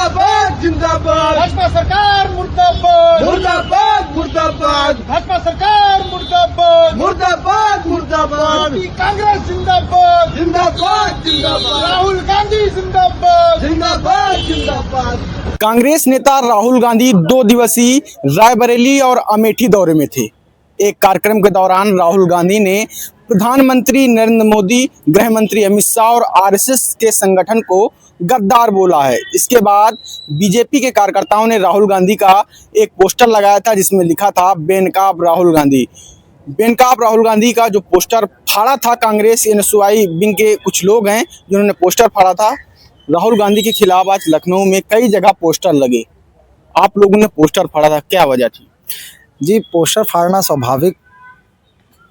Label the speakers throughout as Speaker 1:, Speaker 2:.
Speaker 1: जिंदाबाद जिंदाबाद,
Speaker 2: भाजपा सरकार मुर्दाबाद,
Speaker 1: मुर्दाबाद मुर्दाबाद,
Speaker 2: भाजपा सरकार मुर्दाबाद,
Speaker 1: मुर्दाबाद मुर्दाबाद,
Speaker 2: कांग्रेस जिंदाबाद,
Speaker 1: जिंदाबाद जिंदाबाद,
Speaker 2: राहुल गांधी जिंदाबाद,
Speaker 1: जिंदाबाद जिंदाबाद।
Speaker 3: कांग्रेस नेता राहुल गांधी 2 दिवसीय रायबरेली और अमेठी दौरे में थे। एक कार्यक्रम के दौरान राहुल गांधी ने प्रधानमंत्री नरेंद्र मोदी, गृह मंत्री अमित शाह और आरएसएस के संगठन को गद्दार बोला है। इसके बाद बीजेपी के कार्यकर्ताओं ने राहुल गांधी का एक पोस्टर लगाया था जिसमें लिखा था बेनकाब राहुल गांधी। बेनकाब राहुल गांधी का जो पोस्टर फाड़ा था, कांग्रेस एनएसयूआई विंग के कुछ लोग हैं जिन्होंने पोस्टर फाड़ा था। राहुल गांधी के खिलाफ आज लखनऊ में कई जगह पोस्टर लगे। आप लोगों ने पोस्टर फाड़ा था, क्या वजह थी?
Speaker 4: जी, पोस्टर फाड़ना स्वाभाविक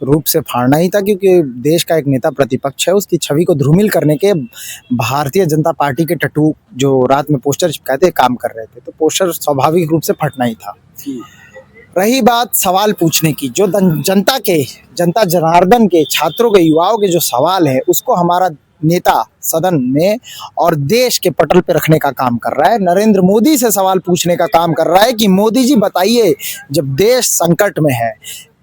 Speaker 4: रूप से फाड़ना ही था, क्योंकि देश का एक नेता प्रतिपक्ष है, उसकी छवि को धूमिल करने के भारतीय जनता पार्टी के टट्टू जो रात में पोस्टर चिपकाए थे काम कर रहे थे, तो पोस्टर स्वाभाविक रूप से फटना ही था। रही बात सवाल पूछने की, जो जनता जनार्दन के, छात्रों के, युवाओं के जो सवाल है उसको हमारा नेता सदन में और देश के पटल पे रखने का काम कर रहा है। नरेंद्र मोदी से सवाल पूछने का काम कर रहा है कि मोदी जी बताइए, जब देश संकट में है,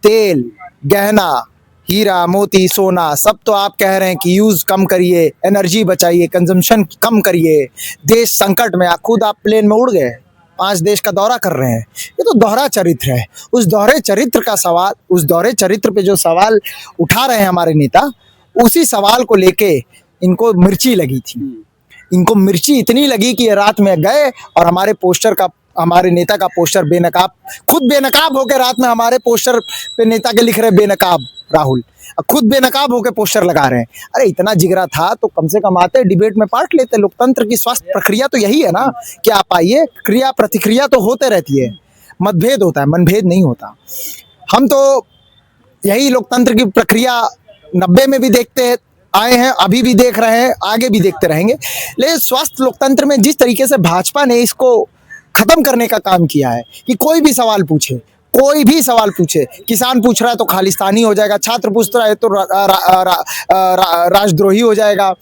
Speaker 4: तेल, गहना, हीरा मोती, सोना सब तो आप कह रहे हैं कि यूज कम करिए, एनर्जी बचाइए, कंजम्पशन कम करिए, देश संकट में, खुद आप प्लेन में उड़ गए, 5 देश का दौरा कर रहे हैं। ये तो दोहरा चरित्र है। उस दोहरे चरित्र का सवाल, उस दोहरे चरित्र पे जो सवाल उठा रहे हैं हमारे नेता, उसी सवाल को लेके इनको मिर्ची लगी थी। इनको मिर्ची इतनी लगी कि ये रात में गए और हमारे नेता का पोस्टर बेनकाब, खुद बेनकाब होकर रात में हमारे पोस्टर पे नेता के लिख रहे बेनकाब राहुल, खुद बेनकाब होकर पोस्टर लगा रहे हैं। अरे इतना जिगरा था तो कम से कम आते, डिबेट में पार्ट लेते। लोकतंत्र की स्वस्थ प्रक्रिया तो यही है ना कि आप आइए, क्रिया प्रतिक्रिया तो होते रहती है, मतभेद होता है, मनभेद नहीं होता। हम तो यही लोकतंत्र की प्रक्रिया 90 में भी देखते आए हैं, अभी भी देख रहे हैं, आगे भी देखते रहेंगे। लेकिन स्वस्थ लोकतंत्र में जिस तरीके से भाजपा ने इसको खत्म करने का काम किया है कि कोई भी सवाल पूछे, कोई भी सवाल पूछे, किसान पूछ रहा है तो खालिस्तानी हो जाएगा, छात्र पूछ रहा है तो राजद्रोही हो जाएगा,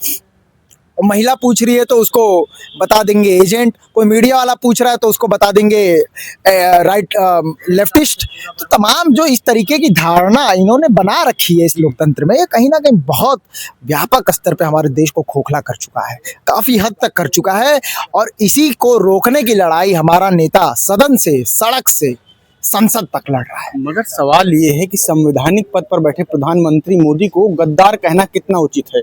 Speaker 4: महिला पूछ रही है तो उसको बता देंगे एजेंट, कोई मीडिया वाला पूछ रहा है तो उसको बता देंगे राइट लेफ्टिस्ट। तो तमाम जो इस तरीके की धारणा इन्होंने बना रखी है इस लोकतंत्र में, ये कहीं ना कहीं बहुत व्यापक स्तर पे हमारे देश को खोखला कर चुका है, काफ़ी हद तक कर चुका है। और इसी को रोकने की लड़ाई हमारा नेता सदन से, सड़क से, संसद तक लड़ रहा है।
Speaker 3: मगर सवाल ये है कि संवैधानिक पद पर बैठे प्रधानमंत्री मोदी को गद्दार कहना कितना उचित है?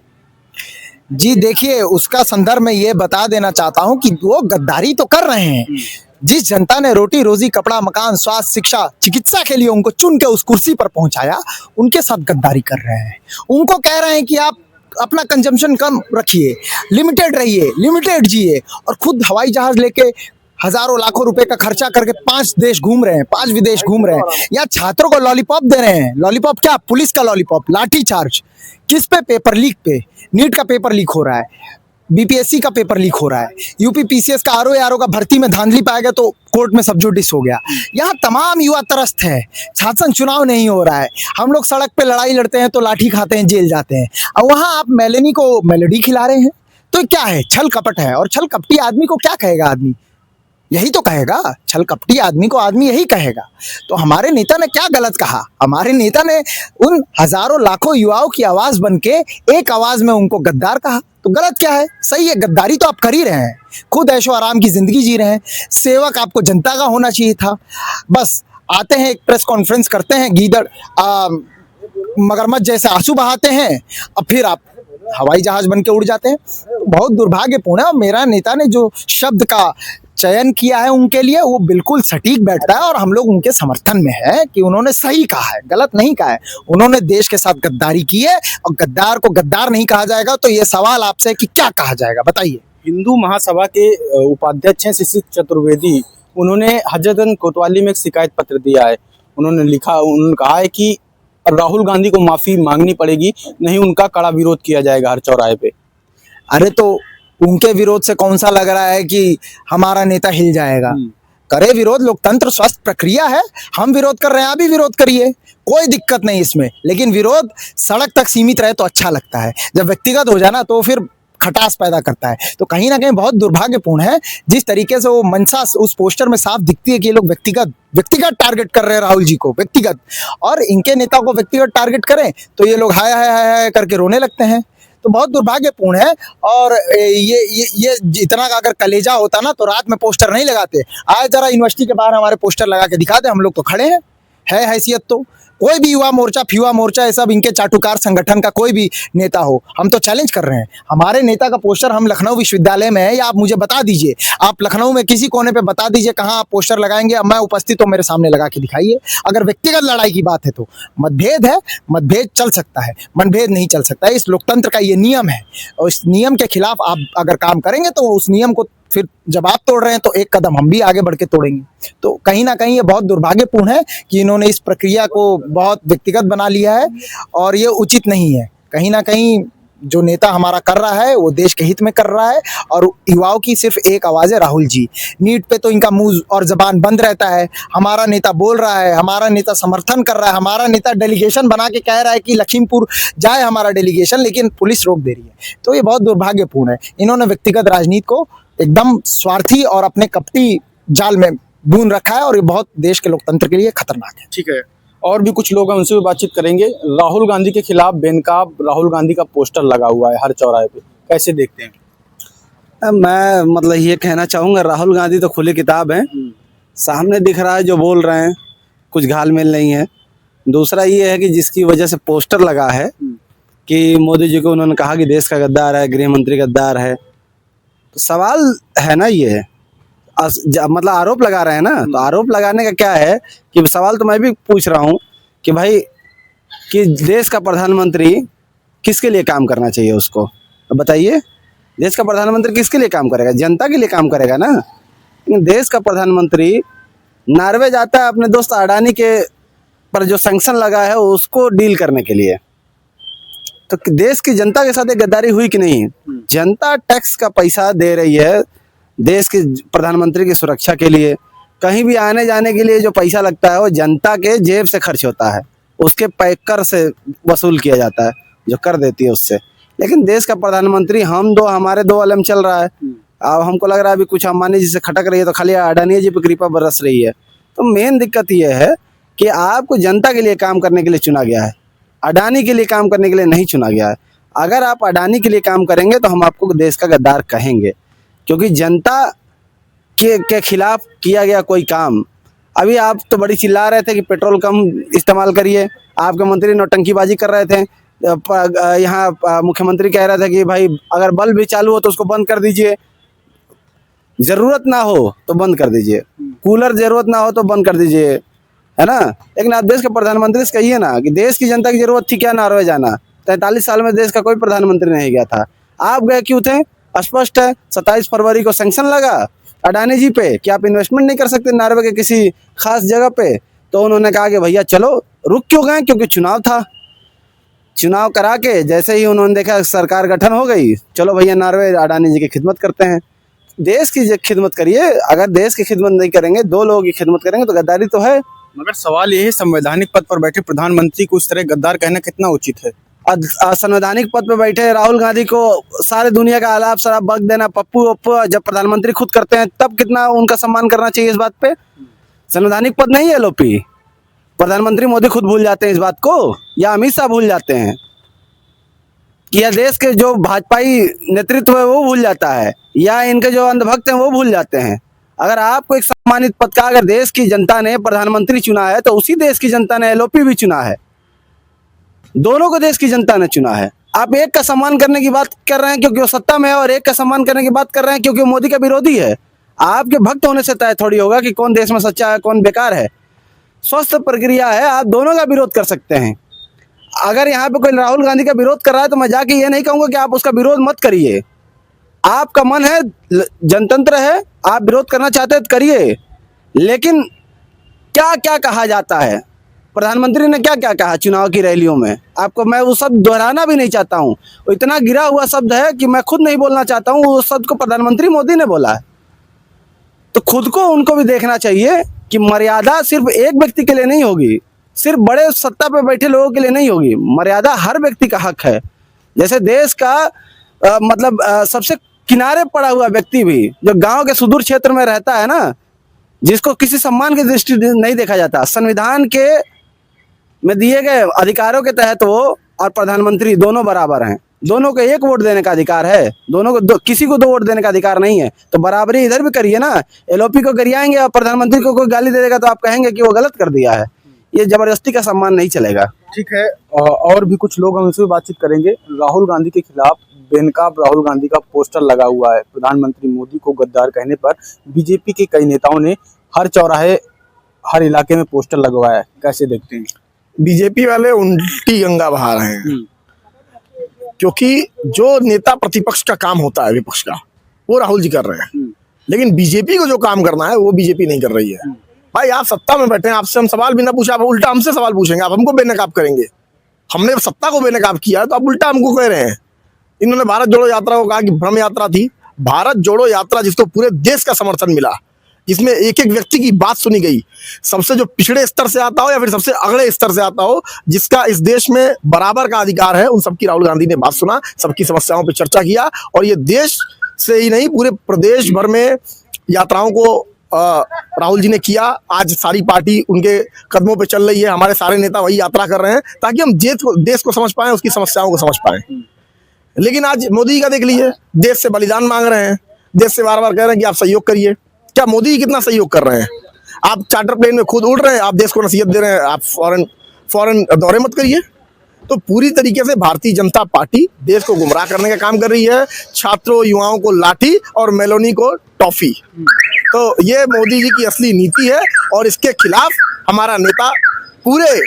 Speaker 4: जी देखिए, उसका संदर्भ में ये बता देना चाहता हूं कि वो गद्दारी तो कर रहे हैं। जिस जनता ने रोटी रोजी, कपड़ा, मकान, स्वास्थ्य, शिक्षा, चिकित्सा के लिए उनको चुन के उस कुर्सी पर पहुंचाया, उनके साथ गद्दारी कर रहे हैं। उनको कह रहे हैं कि आप अपना कंजम्पशन कम रखिए, लिमिटेड रहिए, लिमिटेड जिए, और खुद हवाई जहाज लेके हजारों लाखों रुपए का खर्चा करके 5 देश घूम रहे हैं, 5 विदेश घूम रहे हैं। या छात्रों को लॉलीपॉप दे रहे हैं। लॉलीपॉप क्या? पुलिस का लॉलीपॉप, लाठी चार्ज। किस पे? पेपर लीक पे। नीट का पेपर लीक हो रहा है, बीपीएससी का पेपर लीक हो रहा है, यूपी पीसीएस का आरओ का भर्ती में धांधली पाया गया तो कोर्ट में सब्जुडिस हो गया। यहाँ तमाम युवा त्रस्त है। शासन चुनाव नहीं हो रहा है, हम लोग सड़क पे लड़ाई लड़ते हैं तो लाठी खाते हैं, जेल जाते हैं, और वहाँ आप मेलेनी को मेलोडी खिला रहे हैं। तो क्या है? छल कपट है। और छल कपटी आदमी को क्या कहेगा? आदमी यही तो कहेगा, छल कपटी आदमी को आदमी यही कहेगा। तो हमारे नेता ने क्या गलत कहा? हमारे नेता ने उन हजारों लाखों युवाओं की आवाज बनके एक आवाज में उनको गद्दार कहा। तो गलत क्या है? सही है, गद्दारी तो आप कर ही रहे हैं। खुद ऐशो आराम की जिंदगी जी रहे हैं। सेवक आपको जनता का होना चाहिए था। बस आते हैं, एक प्रेस कॉन्फ्रेंस करते हैं, गीदड़ मगरमच्छ जैसे आंसू बहाते हैं, और फिर आप हवाई जहाज बन के उड़ जाते हैं। बहुत दुर्भाग्यपूर्ण है। और मेरा नेता ने जो शब्द का चयन किया है उनके लिए, वो बिल्कुल सटीक बैठता है और हम लोग उनके समर्थन में है कि उन्होंने सही कहा है, गलत नहीं कहा है। उन्होंने देश के साथ गद्दारी की है, और गद्दार को गद्दार नहीं कहा जाएगा। तो ये सवाल आपसे कि क्या कहा जाएगा, बताइए।
Speaker 3: हिंदू महासभा के उपाध्यक्ष हैं शिशिर चतुर्वेदी, उन्होंने हजरतगंज कोतवाली में एक शिकायत पत्र दिया है। उन्होंने कहा है कि राहुल गांधी को माफी मांगनी पड़ेगी, नहीं उनका कड़ा विरोध किया जाएगा हर चौराहे पे।
Speaker 4: अरे तो उनके विरोध से कौन सा लग रहा है कि हमारा नेता हिल जाएगा? करे विरोध, लोकतंत्र स्वस्थ प्रक्रिया है। हम विरोध कर रहे हैं, आप भी विरोध करिए, कोई दिक्कत नहीं इसमें। लेकिन विरोध सड़क तक सीमित रहे तो अच्छा लगता है। जब व्यक्तिगत हो जाए ना तो फिर खटास पैदा करता है। तो कहीं ना कहीं बहुत दुर्भाग्यपूर्ण है जिस तरीके से वो मंशा उस पोस्टर में साफ दिखती है कि ये लोग व्यक्तिगत टारगेट कर रहे हैं राहुल जी को, व्यक्तिगत, और इनके नेता को व्यक्तिगत टारगेट करें तो ये लोग हाय हाय हाय हाय करके रोने लगते हैं। तो बहुत दुर्भाग्यपूर्ण है। और ये इतना का अगर कलेजा होता ना तो रात में पोस्टर नहीं लगाते। आज जरा यूनिवर्सिटी के बाहर हमारे पोस्टर लगा के दिखा दे, हम लोग तो खड़े हैं, है हैसियत तो। कोई भी युवा मोर्चा, फियुवा मोर्चा, ये सब इनके चाटुकार संगठन का कोई भी नेता हो, हम तो चैलेंज कर रहे हैं। हमारे नेता का पोस्टर हम लखनऊ विश्वविद्यालय में है, या आप मुझे बता दीजिए, आप लखनऊ में किसी कोने पे बता दीजिए कहाँ आप पोस्टर लगाएंगे, अब मैं उपस्थित हूँ, मेरे सामने लगा के दिखाइए। अगर व्यक्तिगत लड़ाई की बात है तो मतभेद है, मतभेद चल सकता है, मनभेद नहीं चल सकता है। इस लोकतंत्र का ये नियम है, और इस नियम के खिलाफ आप अगर काम करेंगे तो उस नियम को फिर जब आप तोड़ रहे हैं तो एक कदम हम भी आगे बढ़ के तोड़ेंगे। तो कहीं ना कहीं ये बहुत दुर्भाग्यपूर्ण है कि इन्होंने इस प्रक्रिया को बहुत व्यक्तिगत बना लिया है, और ये उचित नहीं है। कहीं ना कहीं जो नेता हमारा कर रहा है वो देश के हित में कर रहा है, और युवाओं की सिर्फ एक आवाज़ है, राहुल जी। नीट पे तो इनका मुंह और जबान बंद रहता है। हमारा नेता बोल रहा है, हमारा नेता समर्थन कर रहा है, हमारा नेता डेलीगेशन बना के कह रहा है कि लखीमपुर जाए हमारा डेलीगेशन, लेकिन पुलिस रोक दे रही है। तो ये बहुत दुर्भाग्यपूर्ण है। इन्होंने व्यक्तिगत राजनीति को एकदम स्वार्थी और अपने कपटी जाल में बूंद रखा है, और ये बहुत देश के लोकतंत्र के लिए खतरनाक है।
Speaker 3: ठीक है, और भी कुछ लोग हैं, उनसे भी बातचीत करेंगे। राहुल गांधी के खिलाफ बेनकाब राहुल गांधी का पोस्टर लगा हुआ है हर चौराहे पे, कैसे देखते हैं?
Speaker 5: मैं मतलब ये कहना चाहूँगा, राहुल गांधी तो खुली किताब है, सामने दिख रहा है जो बोल रहे हैं, कुछ घालमेल नहीं है। दूसरा ये है कि जिसकी वजह से पोस्टर लगा है कि मोदी जी को उन्होंने कहा कि देश का गद्दार है, गृह मंत्री गद्दार है, तो सवाल है ना, ये मतलब आरोप लगा रहे हैं ना, तो आरोप लगाने का क्या है कि सवाल तो मैं भी पूछ रहा हूँ कि भाई कि देश का प्रधानमंत्री किसके लिए काम करना चाहिए उसको, बताइए। देश का प्रधानमंत्री किसके लिए काम करेगा? जनता के लिए काम करेगा ना। लेकिन देश का प्रधानमंत्री नॉर्वे जाता है अपने दोस्त अडानी के पर जो सैंक्शन लगा है उसको डील करने के लिए। तो देश की जनता के साथ एक गद्दारी हुई कि नहीं? जनता टैक्स का पैसा दे रही है देश के प्रधानमंत्री की सुरक्षा के लिए। कहीं भी आने जाने के लिए जो पैसा लगता है वो जनता के जेब से खर्च होता है, उसके पैकर से वसूल किया जाता है, जो कर देती है उससे। लेकिन देश का प्रधानमंत्री हमारे दो अलम चल रहा है। अब हमको लग रहा है अभी कुछ अंबानी जी से खटक रही है तो खाली अडानी जी पे कृपा बरस रही है। तो मेन दिक्कत ये है कि आपको जनता के लिए काम करने के लिए चुना गया है, अडानी के लिए काम करने के लिए नहीं चुना गया है। अगर आप अडानी के लिए काम करेंगे तो हम आपको देश का गद्दार कहेंगे, क्योंकि जनता के खिलाफ किया गया कोई काम। अभी आप तो बड़ी चिल्ला रहे थे कि पेट्रोल कम इस्तेमाल करिए, आपके मंत्री नौटंकीबाजी कर रहे थे। यहाँ मुख्यमंत्री कह रहा था कि भाई अगर बल्ब भी चालू हो तो उसको बंद कर दीजिए, जरूरत ना हो तो बंद कर दीजिए, कूलर जरूरत ना हो तो बंद कर दीजिए, है ना। लेकिन आप देश के प्रधानमंत्री से कहिए ना कि देश की जनता की जरूरत थी क्या नॉर्वे जाना? 43 साल में देश का कोई प्रधानमंत्री नहीं गया था, आप गए क्यों थे? स्पष्ट है, 27 फरवरी को सैंक्शन लगा अडानी जी पे कि आप इन्वेस्टमेंट नहीं कर सकते नॉर्वे के किसी खास जगह पे। तो उन्होंने कहा कि भैया चलो, रुक क्यों गए? क्योंकि चुनाव था। चुनाव करा के जैसे ही उन्होंने देखा सरकार गठन हो गई, चलो भैया नॉर्वे अडानी जी की खिदमत करते हैं। देश की खिदमत करिए, अगर देश की खिदमत नहीं करेंगे, दो लोगों की खिदमत करेंगे तो गद्दारी तो है।
Speaker 3: मगर सवाल ये है, संवैधानिक पद पर बैठे प्रधानमंत्री को उस तरह गद्दार कहना कितना उचित है?
Speaker 5: संवैधानिक पद पे बैठे राहुल गांधी को सारे दुनिया का आलाप शराब बक देना, पप्पू वप्पू जब प्रधानमंत्री खुद करते हैं तब कितना उनका सम्मान करना चाहिए इस बात पे। संवैधानिक पद नहीं है एलओपी, प्रधानमंत्री मोदी खुद भूल जाते हैं इस बात को, या अमित शाह भूल जाते हैं, कि या देश के जो भाजपाई नेतृत्व है वो भूल जाता है, या इनके जो अंधभक्त हैं वो भूल जाते हैं। अगर आपको एक सम्मानित पद का अगर देश की जनता ने प्रधानमंत्री चुना है तो उसी देश की जनता ने एलओपी भी चुना है, दोनों को देश की जनता ने चुना है। आप एक का सम्मान करने की बात कर रहे हैं क्योंकि वो सत्ता में है, और एक का सम्मान करने की बात कर रहे हैं क्योंकि वो मोदी का विरोधी है। आपके भक्त होने से तय थोड़ी होगा कि कौन देश में सच्चा है कौन बेकार है। स्वस्थ प्रक्रिया है, आप दोनों का विरोध कर सकते हैं। अगर यहाँ पे कोई राहुल गांधी का विरोध कर रहा है तो मैं जाके ये नहीं कहूँगा कि आप उसका विरोध मत करिए, आपका मन है, जनतंत्र है, आप विरोध करना चाहते हैं तो करिए। लेकिन क्या क्या कहा जाता है, प्रधानमंत्री ने क्या क्या कहा चुनाव की रैलियों में, आपको मैं वो शब्द दोहराना भी नहीं चाहता हूँ, वो इतना गिरा हुआ शब्द है कि मैं खुद नहीं बोलना चाहता हूँ। उस शब्द को प्रधानमंत्री मोदी ने बोला है। तो खुद को उनको भी देखना चाहिए कि मर्यादा सिर्फ एक व्यक्ति के लिए नहीं होगी, सिर्फ बड़े सत्ता पे बैठे लोगों के लिए नहीं होगी, मर्यादा हर व्यक्ति का हक है। जैसे देश का मतलब सबसे किनारे पड़ा हुआ व्यक्ति भी, जो गांव के सुदूर क्षेत्र में रहता है ना, जिसको किसी सम्मान की दृष्टि नहीं देखा जाता, संविधान के में दिए गए अधिकारों के तहत वो और प्रधानमंत्री दोनों बराबर हैं। दोनों को एक वोट देने का अधिकार है, दोनों को किसी को 2 वोट देने का अधिकार नहीं है। तो बराबरी इधर भी करिए ना। एलओपी को गरियाएंगे और प्रधानमंत्री को कोई गाली दे देगा तो आप कहेंगे कि वो गलत कर दिया है। ये जबरदस्ती का सम्मान नहीं चलेगा।
Speaker 3: ठीक है, और भी कुछ लोग हम उनसे बातचीत करेंगे। राहुल गांधी के खिलाफ बेनकाब राहुल गांधी का पोस्टर लगा हुआ है। प्रधानमंत्री मोदी को गद्दार कहने पर बीजेपी के कई नेताओं ने हर चौराहे, हर इलाके में पोस्टर लगवाया है। कैसे देखते हैं?
Speaker 6: बीजेपी वाले उल्टी गंगा बहा रहे हैं, क्योंकि जो नेता प्रतिपक्ष का काम होता है विपक्ष का, वो राहुल जी कर रहे हैं। लेकिन बीजेपी को जो काम करना है वो बीजेपी नहीं कर रही है। भाई आप सत्ता में बैठे हैं, आपसे हम सवाल भी ना पूछे, आप उल्टा हमसे सवाल पूछेंगे, आप हमको बेनकाब करेंगे। हमने सत्ता को बेनकाब किया तो आप उल्टा हमको कह रहे हैं। इन्होंने भारत जोड़ो यात्रा को कहा कि भ्रम यात्रा थी। भारत जोड़ो यात्रा जिसको पूरे देश का समर्थन मिला, जिसमें एक एक व्यक्ति की बात सुनी गई, सबसे जो पिछड़े स्तर से आता हो या फिर सबसे अगले स्तर से आता हो, जिसका इस देश में बराबर का अधिकार है, उन सबकी राहुल गांधी ने बात सुना, सबकी समस्याओं पर चर्चा किया। और ये देश से ही नहीं, पूरे प्रदेश भर में यात्राओं को राहुल जी ने किया। आज सारी पार्टी उनके कदमों पे चल रही है, हमारे सारे नेता वही यात्रा कर रहे हैं ताकि हम देश को समझ पाएं, उसकी समस्याओं को समझ पाएं। लेकिन आज मोदी जी का देख लीजिए, देश से बलिदान मांग रहे हैं, देश से बार बार कह रहे हैं कि आप सहयोग करिए। क्या मोदी जी कितना सहयोग कर रहे हैं? आप चार्टर प्लेन में खुद उड़ रहे हैं, आप देश को नसीहत दे रहे हैं आप फॉरेन दौरे मत करिए। तो पूरी तरीके से भारतीय जनता पार्टी देश को गुमराह करने का काम कर रही है। छात्रों युवाओं को लाठी और मेलोनी को टॉफी। तो ये मोदी जी की असली नीति है और इसके खिलाफ हमारा नेता पूरे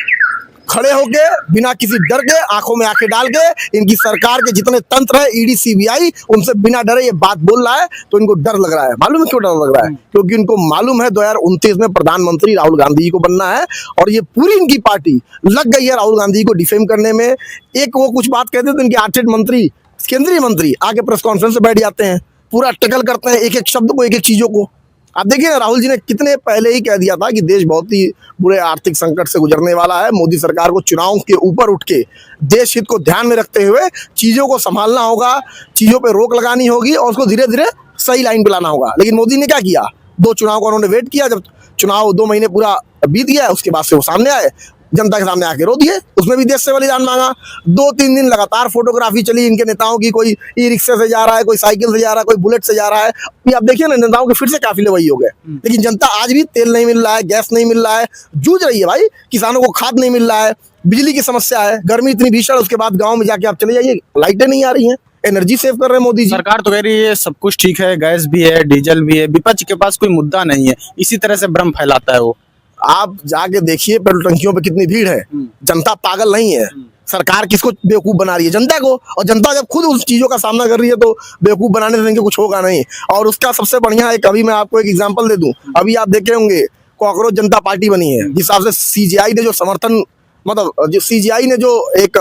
Speaker 6: खड़े होके बिना किसी डर के, आंखों में आंखें डाल के, इनकी सरकार के जितने तंत्र है, ईडी सीबीआई, उनसे बिना डरे ये बात बोल रहा है। तो इनको डर लग रहा है। मालूम है क्यों डर लग रहा है? क्योंकि इनको मालूम है 2029 में प्रधानमंत्री राहुल गांधी जी को बनना है और ये पूरी इनकी पार्टी लग गई है राहुल गांधी को डिफेम करने में। एक वो कुछ बात कहते हैं तो इनके 8 मंत्री, केंद्रीय मंत्री आके प्रेस कॉन्फ्रेंस में बैठ जाते हैं, पूरा टकल करते हैं एक एक शब्द को, एक एक चीजों को। आप देखिए ना, राहुल जी ने कितने पहले ही कह दिया था कि देश बहुत ही बुरे आर्थिक संकट से गुजरने वाला है। मोदी सरकार को चुनाव के ऊपर उठ के देश हित को ध्यान में रखते हुए चीजों को संभालना होगा, चीजों पे रोक लगानी होगी और उसको धीरे धीरे सही लाइन पे लाना होगा। लेकिन मोदी ने क्या किया? 2 चुनाव का उन्होंने वेट किया, जब चुनाव 2 महीने पूरा बीत गया उसके बाद से वो सामने आए, जनता के सामने आके रो दिए। उसमें भी देश से बलिदान मांगा। 2-3 दिन लगातार फोटोग्राफी चली इनके नेताओं की, कोई ई रिक्शा से जा रहा है, कोई साइकिल से जा रहा है, कोई बुलेट से जा रहा है। ये आप देखिए ना, नेताओं के फिर से काफिले वही हो गए। लेकिन जनता आज भी तेल नहीं मिल रहा है, गैस नहीं मिल रहा है, जूझ रही है भाई। किसानों को खाद नहीं मिल रहा है, बिजली की समस्या है, गर्मी इतनी भीषण, उसके बाद गाँव में जाके आप चले जाइए, लाइटें नहीं आ रही है। एनर्जी सेव कर रहे हैं मोदी जी।
Speaker 3: सरकार तो कह रही है सब कुछ ठीक है, गैस भी है, डीजल भी है, विपक्ष के पास कोई मुद्दा नहीं है, इसी तरह से भ्रम फैलाता है वो।
Speaker 6: आप जाके देखिए पेट्रोल टंकियों पे कितनी भीड़ है। जनता पागल नहीं है। सरकार किसको बेवकूफ बना रही है? जनता को। और जनता जब खुद उस चीजों का सामना कर रही है तो बेवकूफ बनाने से इनके कुछ होगा नहीं। और उसका सबसे बढ़िया एक, अभी मैं आपको एक एग्जांपल दे दूं, अभी आप देखे होंगे कॉकरोच जनता पार्टी बनी है, जिस हिसाब से सीजीआई ने जो समर्थन, मतलब जो सीजीआई ने जो एक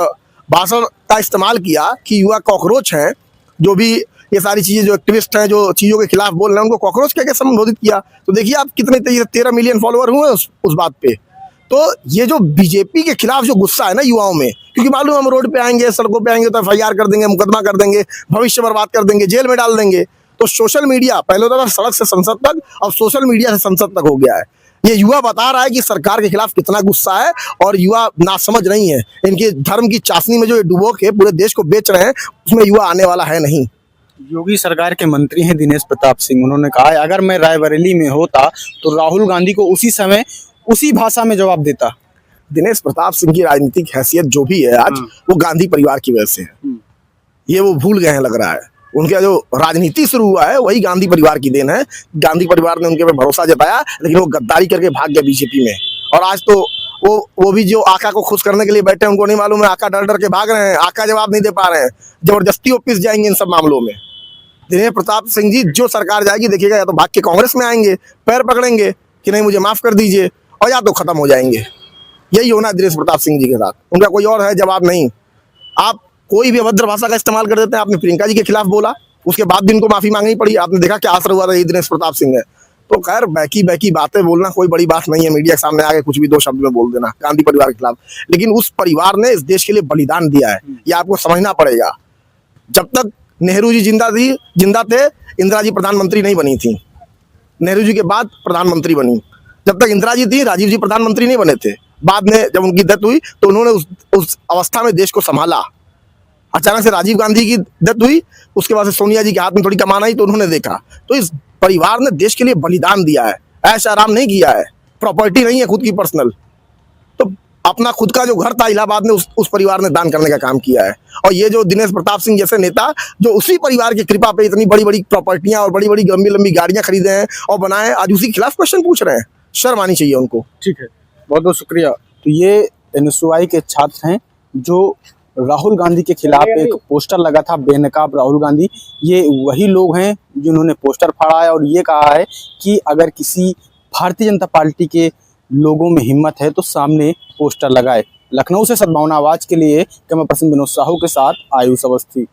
Speaker 6: भाषण का इस्तेमाल किया कि युवा कॉकरोच हैं, जो भी ये सारी चीजें, जो एक्टिविस्ट हैं, जो चीजों के खिलाफ बोल रहे हैं, उनको कॉकरोच कह के संबोधित किया। तो देखिए आप कितने 13 मिलियन फॉलोअर हुए उस बात पे। तो ये जो बीजेपी के खिलाफ जो गुस्सा है ना युवाओं में, क्योंकि मालूम हम रोड पे आएंगे, सड़कों पे आएंगे तो एफआईआर कर देंगे, मुकदमा कर देंगे, भविष्य बर्बाद कर देंगे, जेल में डाल देंगे। तो सोशल मीडिया, पहले होता था सड़क से संसद तक, अब सोशल मीडिया से संसद तक हो गया है। ये युवा बता रहा है कि सरकार के खिलाफ कितना गुस्सा है। और युवा नासमझ नहीं है। इनके धर्म की चाशनी में जो ये डुबो के पूरे देश को बेच रहे हैं, उसमें युवा आने वाला है नहीं।
Speaker 3: योगी सरकार के मंत्री हैं दिनेश प्रताप सिंह, उन्होंने कहा है अगर मैं रायबरेली में होता तो राहुल गांधी को उसी समय उसी भाषा में जवाब देता।
Speaker 6: दिनेश प्रताप सिंह की राजनीतिक हैसियत जो भी है आज, वो गांधी परिवार की वजह से है। ये वो भूल गए हैं लग रहा है। उनका जो राजनीति शुरू हुआ है वही गांधी परिवार की देन है। गांधी परिवार ने उनके पे भरोसा जताया, लेकिन वो गद्दारी करके भाग गया बीजेपी में। और आज तो वो भी जो आका को खुश करने के लिए बैठे हैं, उनको नहीं मालूम है आका डर डर के भाग रहे हैं, आका जवाब नहीं दे पा रहे हैं, जबरदस्ती वो पिस जाएंगे इन सब मामलों में। दिनेश प्रताप सिंह जी, जो सरकार जाएगी देखिएगा, या तो भाग के कांग्रेस में आएंगे, पैर पकड़ेंगे कि नहीं मुझे माफ कर दीजिए, और या तो खत्म हो जाएंगे। यही होना है दिनेश प्रताप सिंह जी के साथ। उनका कोई और है जवाब नहीं। आप कोई भी अभद्र भाषा का इस्तेमाल कर देते हैं। आपने प्रियंका जी के खिलाफ बोला, उसके बाद भी इनको माफी मांगनी पड़ी। आपने देखा क्या असर हुआ था, ये दिनेश प्रताप सिंह है। तो खैर बैकी बातें बोलना कोई बड़ी बात नहीं है, मीडिया के सामने आके कुछ भी 2 शब्द में बोल देना गांधी परिवार के खिलाफ। लेकिन उस परिवार ने इस देश के लिए बलिदान दिया है, ये आपको समझना पड़ेगा। जब तक नेहरू जी जिंदा थे, इंदिरा जी प्रधानमंत्री नहीं बनी थी। नेहरू जी के बाद प्रधानमंत्री बनी। जब तक इंदिरा जी थी, राजीव जी प्रधानमंत्री नहीं बने थे। बाद में जब उनकी डेथ हुई तो उन्होंने उस अवस्था में देश को संभाला। अचानक से राजीव गांधी की डेथ हुई, उसके बाद से सोनिया जी के हाथ में थोड़ी कमान आई तो उन्होंने देखा, तो इस परिवार ने देश के लिए बलिदान दिया है, ऐसा आराम नहीं किया है। प्रॉपर्टी नहीं है खुद की पर्सनल, तो अपना खुद का जो घर था इलाहाबाद में उस परिवार ने दान करने का काम किया है। और ये जो दिनेश प्रताप सिंह जैसे नेता जो उसी परिवार की कृपा पे इतनी बड़ी बड़ी प्रॉपर्टियां और बड़ी बड़ी लंबी लंबी गाड़ियां खरीदे हैं और बनाए, आज उसी के खिलाफ क्वेश्चन पूछ रहे हैं, शर्म आनी चाहिए उनको।
Speaker 3: ठीक है, बहुत बहुत शुक्रिया। तो ये एनएसयूआई के छात्र हैं जो राहुल गांधी के खिलाफ एक पोस्टर लगा था, बेनकाब राहुल गांधी। ये वही लोग हैं जिन्होंने पोस्टर फाड़ा है और ये कहा है कि अगर किसी भारतीय जनता पार्टी के लोगों में हिम्मत है तो सामने पोस्टर लगाए। लखनऊ से सद्भावना आवाज के लिए कैमरा पर्सन विनोद साहू के साथ आयुष अवस्थी।